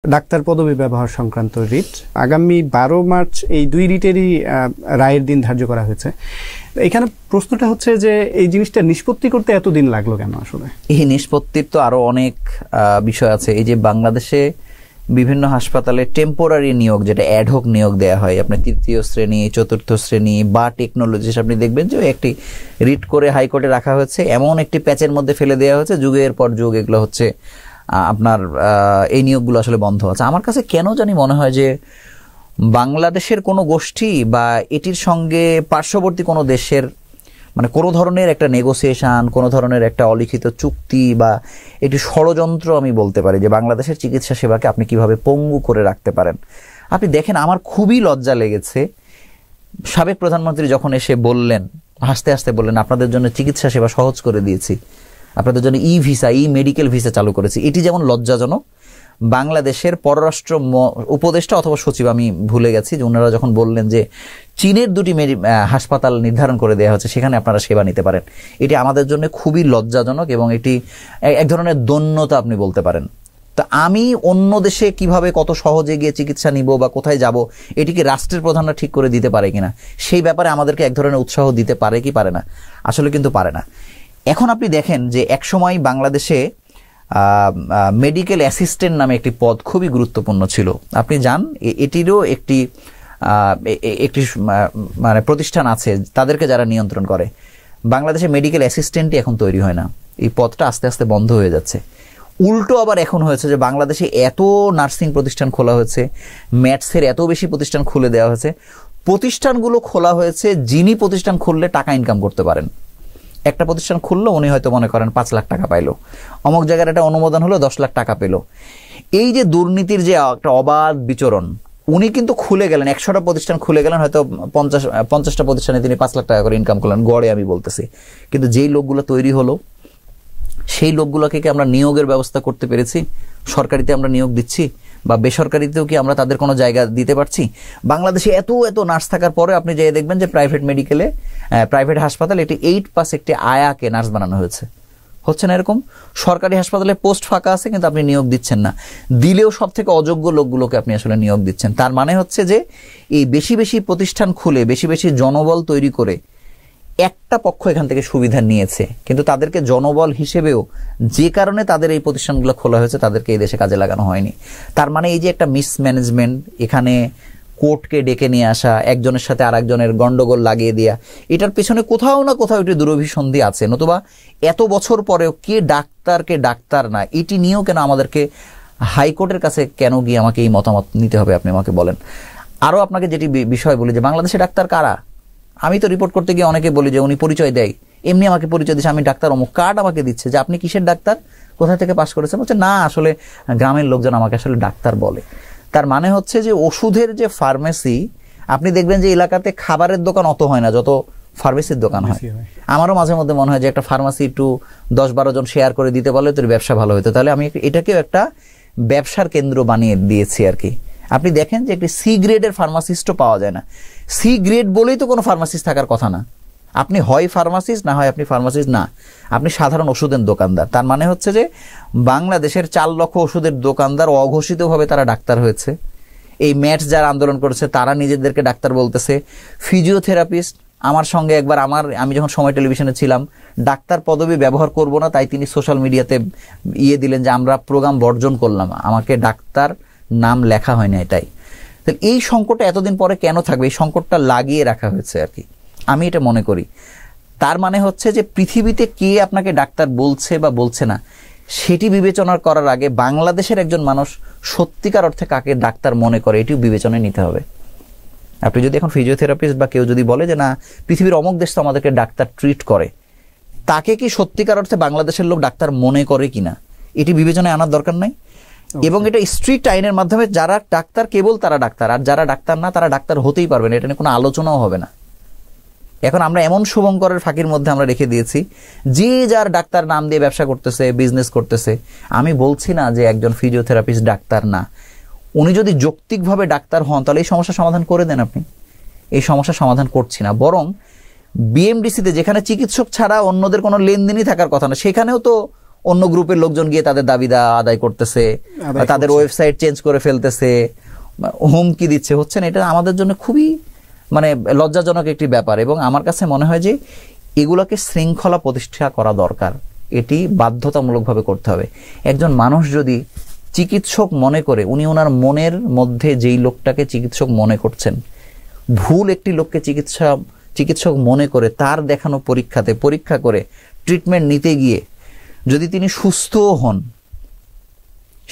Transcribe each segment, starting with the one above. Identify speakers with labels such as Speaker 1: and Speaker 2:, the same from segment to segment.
Speaker 1: Doctor পদবি ব্যবহার সংক্রান্ত রিট আগামী 12 মার্চ এই দুই রিটেরই রায়ের দিন ধার্য করা হয়েছে। এখানে প্রশ্নটা হচ্ছে যে এই জিনিসটা নিষ্পত্তি করতে এতদিন লাগলো কেন? আসলে
Speaker 2: এই নিষ্পত্তির তো আরো অনেক বিষয় আছে। এই যে বাংলাদেশে বিভিন্ন হাসপাতালে টেম্পোরারি নিয়োগ, যেটা অ্যাডহক নিয়োগ দেওয়া হয়, আপনি তৃতীয় শ্রেণী, চতুর্থ শ্রেণী বা টেকনোলজিস্ট, আপনি দেখবেন যে একটি রিট করে হাইকোর্টে রাখা হয়েছে, এমন একটি প্যাচের মধ্যে ফেলে দেওয়া হয়েছে, যুগের পর যুগ এগুলো হচ্ছে আপনার এই নিয়োগগুলো আসলে বন্ধ আছে। আমার কাছে কেন জানি মনে হয় যে বাংলাদেশের কোনো গোষ্ঠী বা এটির সঙ্গে পার্শ্ববর্তী কোনো দেশের মানে কোনো ধরনের একটা নেগোসিয়েশন, কোনো ধরনের একটা অলিখিত চুক্তি বা এটি ষড়যন্ত্র আমি বলতে পারি যে বাংলাদেশের চিকিৎসা সেবাকে আপনি কিভাবে পঙ্গু করে রাখতে পারেন। আপনি দেখেন, আমার খুবই লজ্জা লেগেছে সাবেক প্রধানমন্ত্রী যখন এসে বললেন, হাসতে হাসতে বললেন, আপনাদের জন্য চিকিৎসা সেবা সহজ করে দিয়েছি, আপনাদের জন্য ই ভিসা, ই মেডিকেল ভিসা চালু করেছি। এটি যেমন লজ্জাজনক, বাংলাদেশের পররাষ্ট্র উপদেষ্টা অথবা সচিব, আমি ভুলে গেছি, যে ওনারা যখন বললেন যে চীনের দুটি হাসপাতাল নির্ধারণ করে দেওয়া হচ্ছে, সেখানে আপনারা সেবা নিতে পারেন, এটি আমাদের জন্য খুবই লজ্জাজনক এবং এটি এক ধরনের দৈন্যতা আপনি বলতে পারেন। তো আমি অন্য দেশে কিভাবে কত সহজে গিয়ে চিকিৎসা নিব বা কোথায় যাব, এটিকে রাষ্ট্রের প্রধানরা ঠিক করে দিতে পারে কিনা, সেই ব্যাপারে আমাদেরকে এক ধরনের উৎসাহ দিতে পারে কি পারে না? আসলে কিন্তু পারে না। এখন আপনি দেখেন যে একসময় বাংলাদেশে মেডিকেল অ্যাসিস্ট্যান্ট নামে একটি পদ খুবই গুরুত্বপূর্ণ ছিল। আপনি জান, এটিরও একটি মানে প্রতিষ্ঠান আছে তাদেরকে যারা নিয়ন্ত্রণ করে। বাংলাদেশে মেডিকেল অ্যাসিস্ট্যান্টই এখন তৈরি হয় না, এই পদটা আস্তে আস্তে বন্ধ হয়ে যাচ্ছে। উল্টো আবার এখন হয়েছে যে বাংলাদেশে এত নার্সিং প্রতিষ্ঠান খোলা হয়েছে, ম্যাটসের এত বেশি প্রতিষ্ঠান খুলে দেওয়া হয়েছে, প্রতিষ্ঠানগুলো খোলা হয়েছে যিনি প্রতিষ্ঠান খুললে টাকা ইনকাম করতে পারেন। একটা প্রতিষ্ঠান খুললো, উনি হয়তো মনে করেন 5 লাখ টাকা পাইলো, অমুক জায়গার একটা অনুমোদন হলো 10 লাখ টাকা পেল। এই যে দুর্নীতির যে একটা অবাধ বিচরণ, উনি কিন্তু খুলে গেলেন 100টা প্রতিষ্ঠান খুলে গেলেন, হয়তো 50টা প্রতিষ্ঠানে তিনি 5 লাখ টাকা করে ইনকাম করলেন গড়ে, আমি বলতেছি। কিন্তু যেই লোকগুলো তৈরি হলো, সেই লোকগুলোকে কি আমরা নিয়োগের ব্যবস্থা করতে পেরেছি? সরকারিতে আমরা নিয়োগ দিচ্ছি বা বেসরকারিতেও কি আমরা তাদের কোনো জায়গা দিতে পারছি? বাংলাদেশে এত এত নার্স থাকার পরে আপনি যে দেখবেন যে প্রাইভেট মেডিকেলে, প্রাইভেট হাসপাতালে একটি 8 পাস একটি আয়াকে নার্স বানানো হয়েছে। হচ্ছে না এরকম? সরকারি হাসপাতালে পোস্ট ফাঁকা আছে, কিন্তু আপনি নিয়োগ দিচ্ছেন না, দিলেও সব থেকে অযোগ্য লোকগুলোকে আপনি আসলে নিয়োগ দিচ্ছেন। তার মানে হচ্ছে যে এই বেশি বেশি প্রতিষ্ঠান খুলে, বেশি বেশি জনবল তৈরি করে একটা পক্ষ এখান থেকে সুবিধা নিয়েছে, কিন্তু তাদেরকে জনবল হিসেবেও যে কারণে তাদের এই প্রতিষ্ঠানগুলো খোলা হয়েছে, তাদেরকে এই দেশে কাজে লাগানো হয়নি। তার মানে এই যে একটা মিসম্যানেজমেন্ট, এখানে কোর্টকে ডেকে নিয়ে আসা, একজনের সাথে আর একজনের গন্ডগোল লাগিয়ে দেওয়া, এটার পেছনে কোথাও না কোথাও একটি দুরভিসন্ধি আছে। নতুবা এত বছর পরেও কে ডাক্তার কে ডাক্তার না, এটি নিয়েও কেন আমাদেরকে হাইকোর্টের কাছে কেন গিয়ে আমাকে এই মতামত নিতে হবে? আপনি আমাকে বলেন। আরও আপনাকে যেটি বিষয় বলি যে বাংলাদেশে ডাক্তার কারা, আমি তো রিপোর্ট করতে গিয়ে অনেকে বলি যে উনি পরিচয় দেয়, এমনি আমাকে পরিচয় দিচ্ছে, আমি ডাক্তার, অমুক কার্ড আমাকে দিচ্ছে যে আপনি কিসের ডাক্তার, কোথা থেকে পাশ করেছেন? বলছে না, আসলে গ্রামের লোকজন আমাকে আসলে ডাক্তার বলে। তার মানে হচ্ছে যে ওষুধের যে ফার্মেসি, আপনি দেখবেন যে এলাকাতে খাবারের দোকান অত হয় না যত ফার্মেসির দোকান হয়। আমারও মাঝে মধ্যে মনে হয় যে একটা ফার্মাসি একটু 10-12 জন শেয়ার করে দিতে বলে তোর ব্যবসা ভালো হতো, তাহলে আমি এটাকেও একটা ব্যবসার কেন্দ্র বানিয়ে দিয়েছি আর কি। আপনি দেখেন যে একটি সি গ্রেডের ফার্মাসিস্টও পাওয়া যায় না। সি গ্রেড বলেই তো কোনো ফার্মাসিস্ট থাকার কথা না। আপনি হয় ফার্মাসিস্ট, না হয় আপনি ফার্মাসিস্ট না, আপনি সাধারণ ওষুধের দোকানদার। তার মানে হচ্ছে যে বাংলাদেশের 4 লক্ষ ওষুধের দোকানদার অঘোষিতভাবে তারা ডাক্তার হয়েছে। এই ম্যাটস যারা আন্দোলন করেছে তারা নিজেদেরকে ডাক্তার বলতেছে। ফিজিওথেরাপিস্ট, আমার সঙ্গে একবার আমি যখন সময় টেলিভিশনে ছিলাম, ডাক্তার পদবি ব্যবহার করব না, তাই তিনি সোশ্যাল মিডিয়াতে দিলেন যে আমরা প্রোগ্রাম বর্জন করলাম, আমাকে ডাক্তার নাম লেখা হয় না এটাই। তাহলে এই সংকটটা এতদিন পরে কেন থাকবে? এই সংকটটা লাগিয়ে রাখা হয়েছে আর কি, আমি এটা মনে করি। তার মানে হচ্ছে যে পৃথিবীতে কে আপনাকে ডাক্তার বলছে বা বলছে না, সেটি বিবেচনা করার আগে বাংলাদেশের একজন মানুষ সত্যিকার অর্থে কাকে ডাক্তার মনে করে, এটিও বিবেচনায় নিতে হবে। আপনি যদি এখন ফিজিওথেরাপিস্ট বা কেউ যদি বলে যে না পৃথিবীর অমুক দেশ তো আমাদেরকে ডাক্তার ট্রিট করে, তাকে কি সত্যিকার অর্থে বাংলাদেশের লোক ডাক্তার মনে করে কিনা, এটি বিবেচনায় আনার দরকার নাই। এবং এটা স্ট্রিক্ট আইনের মাধ্যমে যারা ডাক্তার কেবল তারা ডাক্তার, আর যারা ডাক্তার না তারা ডাক্তার হতেই পারবে না, এটা নিয়ে কোনো আলোচনাও হবে না। এখন আমরা এমন শুভঙ্করের ফাঁকির মধ্যে আমরা রেখে দিয়েছি, যে যার ডাক্তার নাম দিয়ে ব্যবসা করতেছে, বিজনেস করতেছে। আমি বলছি না যে একজন ফিজিওথেরাপিস্ট ডাক্তার না, উনি যদি যৌক্তিকভাবে ডাক্তার হন তাহলে এই সমস্যার সমাধান করে দেন। আপনি এই সমস্যার সমাধান করছি না, বরং বিএমডিসিতে যেখানে চিকিৎসক ছাড়া অন্যদের কোনো লেনদেনই থাকার কথা না, সেখানেও তো অন্য গ্রুপের লোকজন গিয়ে তাদের দাবি আদায় করতেছে, তাদের ওয়েবসাইট চেঞ্জ করে ফেলতেছে, হুমকি দিচ্ছে, হচ্ছে না। এটা আমাদের জন্য খুবই মানে লজ্জাজনক একটি ব্যাপার। এবং আমার কাছে মনে হয় যে এগুলোকে শৃঙ্খলা প্রতিষ্ঠা করা দরকার, এটি বাধ্যতামূলকভাবে করতে হবে। একজন মানুষ যদি চিকিৎসক মনে করে, উনি ওনার মনের মধ্যে যেই লোকটাকে চিকিৎসক মনে করছেন, ভুল একটি লোককে চিকিৎসক মনে করে তার দেখানো পরীক্ষাতে পরীক্ষা করে ট্রিটমেন্ট নিতে গিয়ে যদি তিনি সুস্থও হন,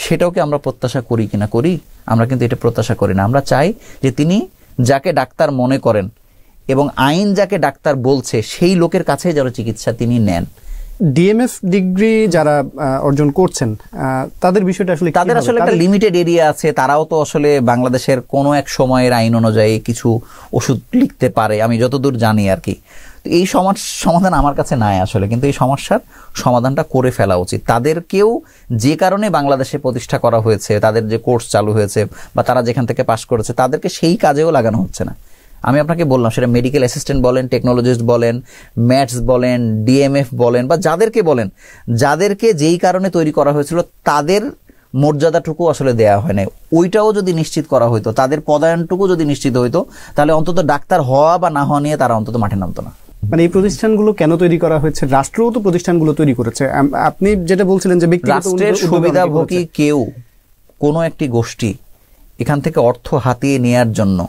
Speaker 2: সেটাকে আমরা প্রত্যাশা করি কিনা? করি? আমরা কিন্তু এটা প্রত্যাশা করি না। আমরা চাই যে তিনি যাকে ডাক্তার মনে করেন এবং আইন যাকে ডাক্তার বলছে সেই লোকের কাছে যেন চিকিৎসা তিনি নেন।
Speaker 1: ডিএমএফ ডিগ্রি যারা অর্জন করছেন তাদের বিষয়টা আসলে
Speaker 2: তাদের আসলে একটা লিমিটেড এরিয়া আছে। তারাও তো আসলে বাংলাদেশের কোনো এক সময়ের আইন অনুযায়ী কিছু ওষুধ লিখতে পারে, আমি যতদূর জানি আর কি। তো এই সমাধান আমার কাছে নাই আসলে, কিন্তু এই সমস্যার সমাধানটা করে ফেলা উচিত। তাদেরকেও যে কারণে বাংলাদেশে প্রতিষ্ঠা করা হয়েছে, তাদের যে কোর্স চালু হয়েছে বা তারা যেখান থেকে পাশ করেছে, তাদেরকে সেই কাজেও লাগানো হচ্ছে না। আমি আপনাকে বললাম, সেটা মেডিকেল অ্যাসিস্ট্যান্ট বলেন, টেকনোলজিস্ট বলেন, ম্যাথস বলেন, ডিএমএফ বলেন, বা যাদেরকে বলেন, যাদেরকে যেই কারণে তৈরি করা হয়েছিল তাদের মর্যাদাটুকু আসলে দেয়া হয় না। ওইটাও যদি নিশ্চিত করা হইতো, তাদের পদায়নটুকু যদি নিশ্চিত হইতো, তাহলে অন্তত ডাক্তার হওয়া বা না হওয়া নিয়ে তারা অন্তত মাঠে নামতো না।
Speaker 1: মানে এই প্রতিষ্ঠানগুলো কেন তৈরি করা হয়েছে? রাষ্ট্রও তো প্রতিষ্ঠানগুলো তৈরি করেছে। আপনি যেটা বলছিলেন যে
Speaker 2: রাষ্ট্রের সুবিধাভোগী কেউ, কোনো একটি গোষ্ঠী এখান থেকে অর্থ হাতিয়ে নেয়ার জন্য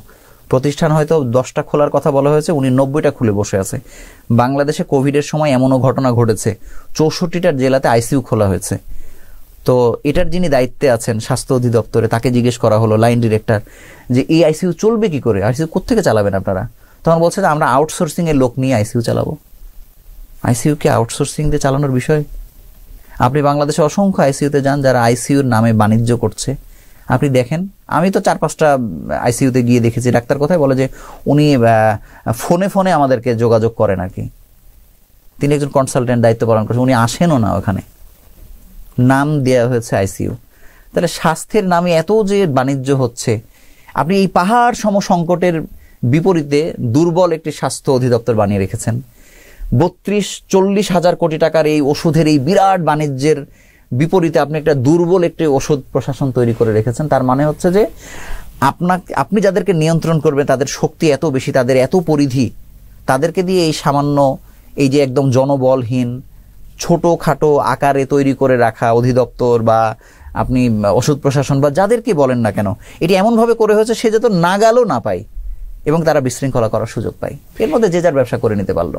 Speaker 2: প্রতিষ্ঠান হয়তো 10টা খোলার কথা বলা হয়েছে, উনি 90টা খুলে বসে আছে। বাংলাদেশে কোভিডের সময় এমনও ঘটনা ঘটেছে, 64টা জেলাতে আইসিইউ খোলা হয়েছে। তো এটার যিনি দায়িত্বে আছেন স্বাস্থ্য অধিদপ্তরে, তাকে জিজ্ঞেস করা হলো, লাইন ডিরেক্টর, যে এই আইসিইউ চলবে কি করে, আইসিইউ কোত্থেকে চালাবেন আপনারা? তখন বলছে যে আমরা আউটসোর্সিং এর লোক নিয়ে আইসিইউ চালাবো। আইসিইউ কে আউটসোর্সিং দিয়ে চালানোর বিষয়? আপনি বাংলাদেশে অসংখ্য আইসিইউতে যান যারা আইসিইউর নামে বাণিজ্য করছে। আপনি দেখেন, আমি তো 4-5টা আইসিইউতে গিয়ে দেখেছি, ডাক্তার কোথায় বলে যে উনি ফোনে আমাদেরকে যোগাযোগ করেন আর কি, তিনি একজন কনসালটেন্ট দায়িত্ব পালন করছেন, উনি আসেনও না ওখানে, নাম দেওয়া হয়েছে আইসিইউ। তাহলে স্বাস্থ্যের নামে এত যে বাণিজ্য হচ্ছে, আপনি এই পাহাড় সম সংকটের বিপরীতে দুর্বল একটি স্বাস্থ্য অধিদপ্তর বানিয়ে রেখেছেন। 32-40 হাজার কোটি টাকার এই ওষুধের এই বিরাট বাণিজ্যের বিপরীতে আপনি একটা দুর্বল একটি ওষুধ প্রশাসন তৈরি করে রেখেছেন। তার মানে হচ্ছে যে আপনি যাদেরকে নিয়ন্ত্রণ করবেন তাদের শক্তি এত বেশি, তাদের এত পরিধি, তাদেরকে দিয়ে এই সামান্য এই যে একদম জনবলহীন ছোটখাটো আকারে তৈরি করে রাখা অধিদপ্তর বা আপনি ওষুধ প্রশাসন বা যাদেরকে বলেন না কেন, এটি এমনভাবে করে হয়েছে সে যাতে নাগালও না পায় এবং তারা বিশৃঙ্খলা করার সুযোগ পায়। এর মধ্যে যে যার ব্যবসা করে নিতে পারলো।